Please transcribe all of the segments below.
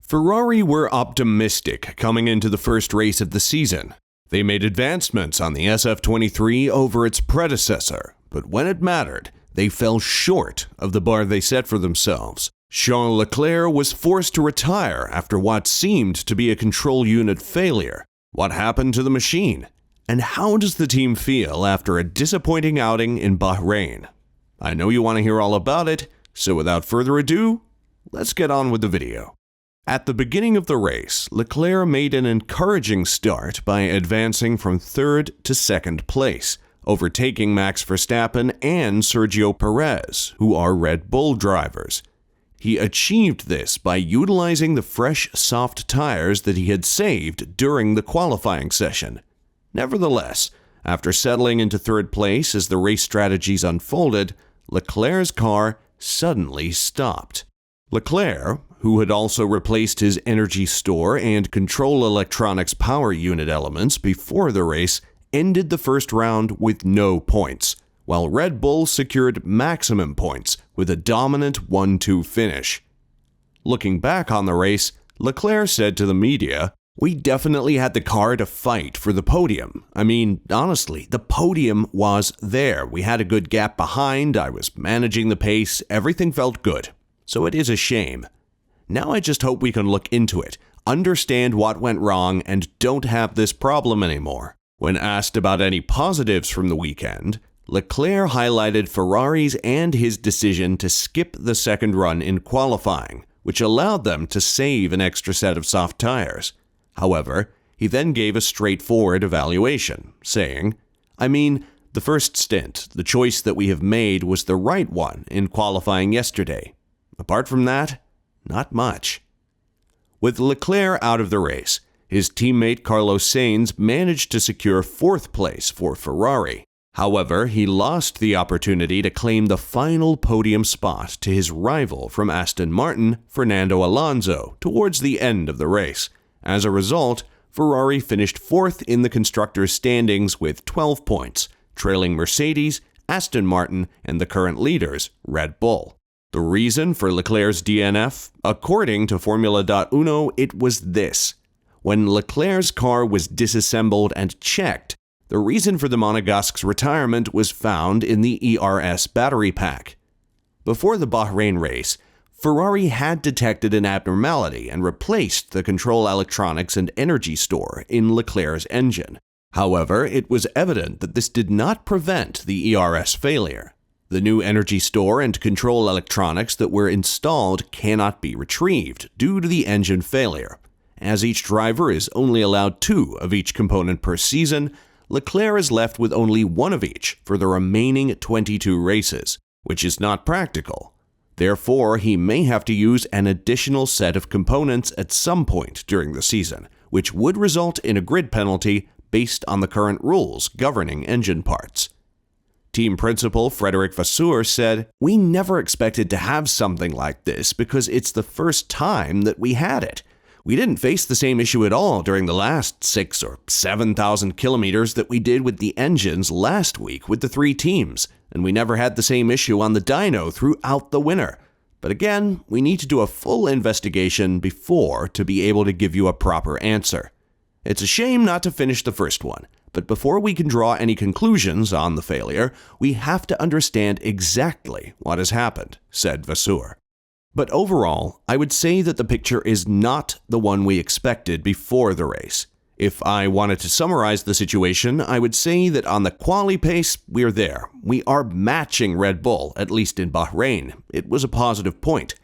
Ferrari were optimistic coming into the first race of the season. They made advancements on the SF23 over its predecessor, but when it mattered, they fell short of the bar they set for themselves. Charles Leclerc was forced to retire after what seemed to be a control unit failure. What happened to the machine? And how does the team feel after a disappointing outing in Bahrain? I know you want to hear all about it, so without further ado, let's get on with the video. At the beginning of the race, Leclerc made an encouraging start by advancing from third to second place, overtaking Max Verstappen and Sergio Perez, who are Red Bull drivers. He achieved this by utilizing the fresh, soft tires that he had saved during the qualifying session. Nevertheless, after settling into third place as the race strategies unfolded, Leclerc's car suddenly stopped. Leclerc, who had also replaced his energy store and control electronics power unit elements before the race, ended the first round with no points, while Red Bull secured maximum points with a dominant 1-2 finish. Looking back on the race, Leclerc said to the media, "We definitely had the car to fight for the podium. I mean, honestly, the podium was there. We had a good gap behind, I was managing the pace, everything felt good. So it is a shame. Now I just hope we can look into it, understand what went wrong, and don't have this problem anymore." When asked about any positives from the weekend, Leclerc highlighted Ferrari's and his decision to skip the second run in qualifying, which allowed them to save an extra set of soft tires. However, he then gave a straightforward evaluation, saying, the first stint, the choice that we have made was the right one in qualifying yesterday. Apart from that, not much." With Leclerc out of the race, his teammate Carlos Sainz managed to secure fourth place for Ferrari. However, he lost the opportunity to claim the final podium spot to his rival from Aston Martin, Fernando Alonso, towards the end of the race. As a result, Ferrari finished fourth in the constructors' standings with 12 points, trailing Mercedes, Aston Martin, and the current leaders, Red Bull. The reason for Leclerc's DNF? According to Formula.Uno, it was this. When Leclerc's car was disassembled and checked, the reason for the Monegasque's retirement was found in the ERS battery pack. Before the Bahrain race, Ferrari had detected an abnormality and replaced the control electronics and energy store in Leclerc's engine. However, it was evident that this did not prevent the ERS failure. The new energy store and control electronics that were installed cannot be retrieved due to the engine failure. As each driver is only allowed 2 of each component per season, Leclerc is left with only 1 of each for the remaining 22 races, which is not practical. Therefore, he may have to use an additional set of components at some point during the season, which would result in a grid penalty based on the current rules governing engine parts. Team principal Frederic Vasseur said, "We never expected to have something like this because it's the first time that we had it. We didn't face the same issue at all during the last 6,000 or 7,000 kilometers that we did with the engines last week with the 3 teams, and we never had the same issue on the dyno throughout the winter. But again, we need to do a full investigation before to be able to give you a proper answer. It's a shame not to finish the first one, but before we can draw any conclusions on the failure, we have to understand exactly what has happened," said Vasseur. But overall, I would say that the picture is not the one we expected before the race. If I wanted to summarize the situation, I would say that on the quali pace, we're there. We are matching Red Bull, at least in Bahrain. It was a positive point.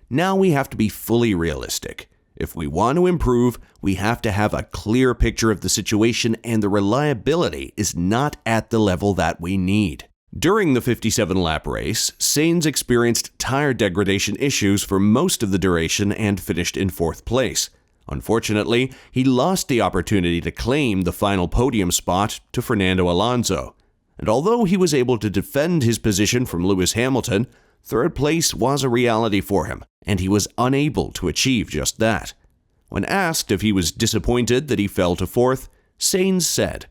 Now we have to be fully realistic. If we want to improve, we have to have a clear picture of the situation, and the reliability is not at the level that we need. During the 57-lap race, Sainz experienced tire degradation issues for most of the duration and finished in 4th place. Unfortunately, he lost the opportunity to claim the final podium spot to Fernando Alonso. And although he was able to defend his position from Lewis Hamilton, 3rd place was a reality for him, and he was unable to achieve just that. When asked if he was disappointed that he fell to 4th, Sainz said,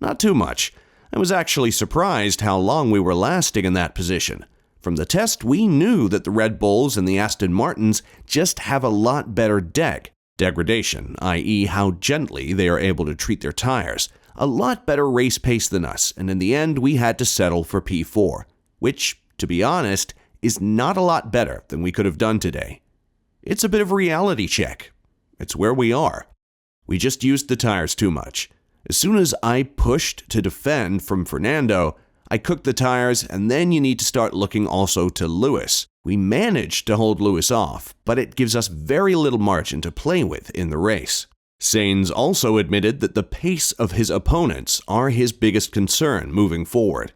"Not too much. I was actually surprised how long we were lasting in that position. From the test, we knew that the Red Bulls and the Aston Martins just have a lot better degradation, i.e. how gently they are able to treat their tires, a lot better race pace than us, and in the end we had to settle for P4, which, to be honest, is not a lot better than we could have done today. It's a bit of a reality check. It's where we are. We just used the tires too much. As soon as I pushed to defend from Fernando, I cooked the tires, and then you need to start looking also to Lewis. We managed to hold Lewis off, but it gives us very little margin to play with in the race. Sainz also admitted that the pace of his opponents are his biggest concern moving forward.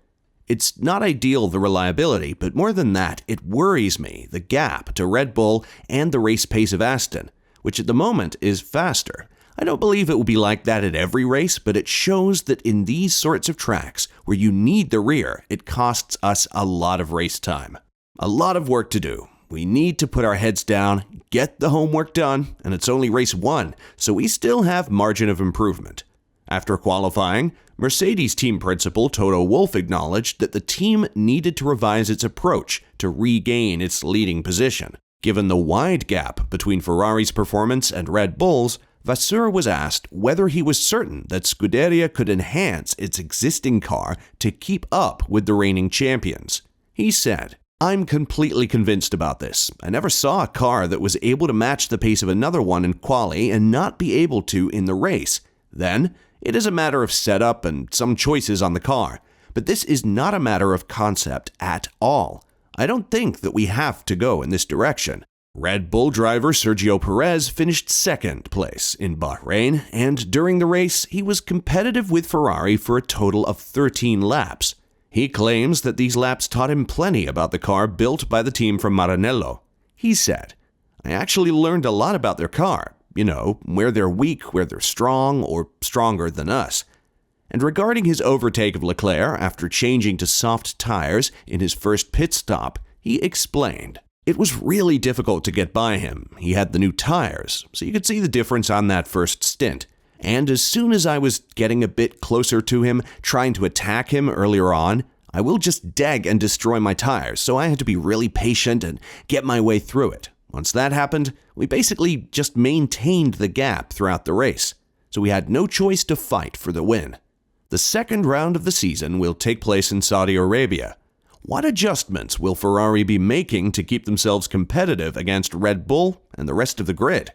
It's not ideal, the reliability, but more than that, it worries me, the gap to Red Bull and the race pace of Aston, which at the moment is faster. I don't believe it will be like that at every race, but it shows that in these sorts of tracks where you need the rear, it costs us a lot of race time. A lot of work to do. We need to put our heads down, get the homework done, and it's only race 1, so we still have margin of improvement. After qualifying, Mercedes team principal Toto Wolff acknowledged that the team needed to revise its approach to regain its leading position. Given the wide gap between Ferrari's performance and Red Bull's, Vasseur was asked whether he was certain that Scuderia could enhance its existing car to keep up with the reigning champions. He said, "I'm completely convinced about this. I never saw a car that was able to match the pace of another one in quali and not be able to in the race. Then, it is a matter of setup and some choices on the car. But this is not a matter of concept at all. I don't think that we have to go in this direction." Red Bull driver Sergio Perez finished second place in Bahrain, and during the race, he was competitive with Ferrari for a total of 13 laps. He claims that these laps taught him plenty about the car built by the team from Maranello. He said, "I actually learned a lot about their car, where they're weak, where they're strong, or stronger than us." And regarding his overtake of Leclerc after changing to soft tires in his first pit stop, he explained, "It was really difficult to get by him. He had the new tires, so you could see the difference on that first stint. And as soon as I was getting a bit closer to him, trying to attack him earlier on, I will just deg and destroy my tires, so I had to be really patient and get my way through it. Once that happened, we basically just maintained the gap throughout the race, so we had no choice to fight for the win." The second round of the season will take place in Saudi Arabia. What adjustments will Ferrari be making to keep themselves competitive against Red Bull and the rest of the grid?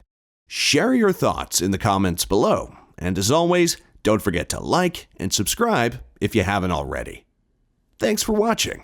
Share your thoughts in the comments below, and as always, don't forget to like and subscribe if you haven't already. Thanks for watching.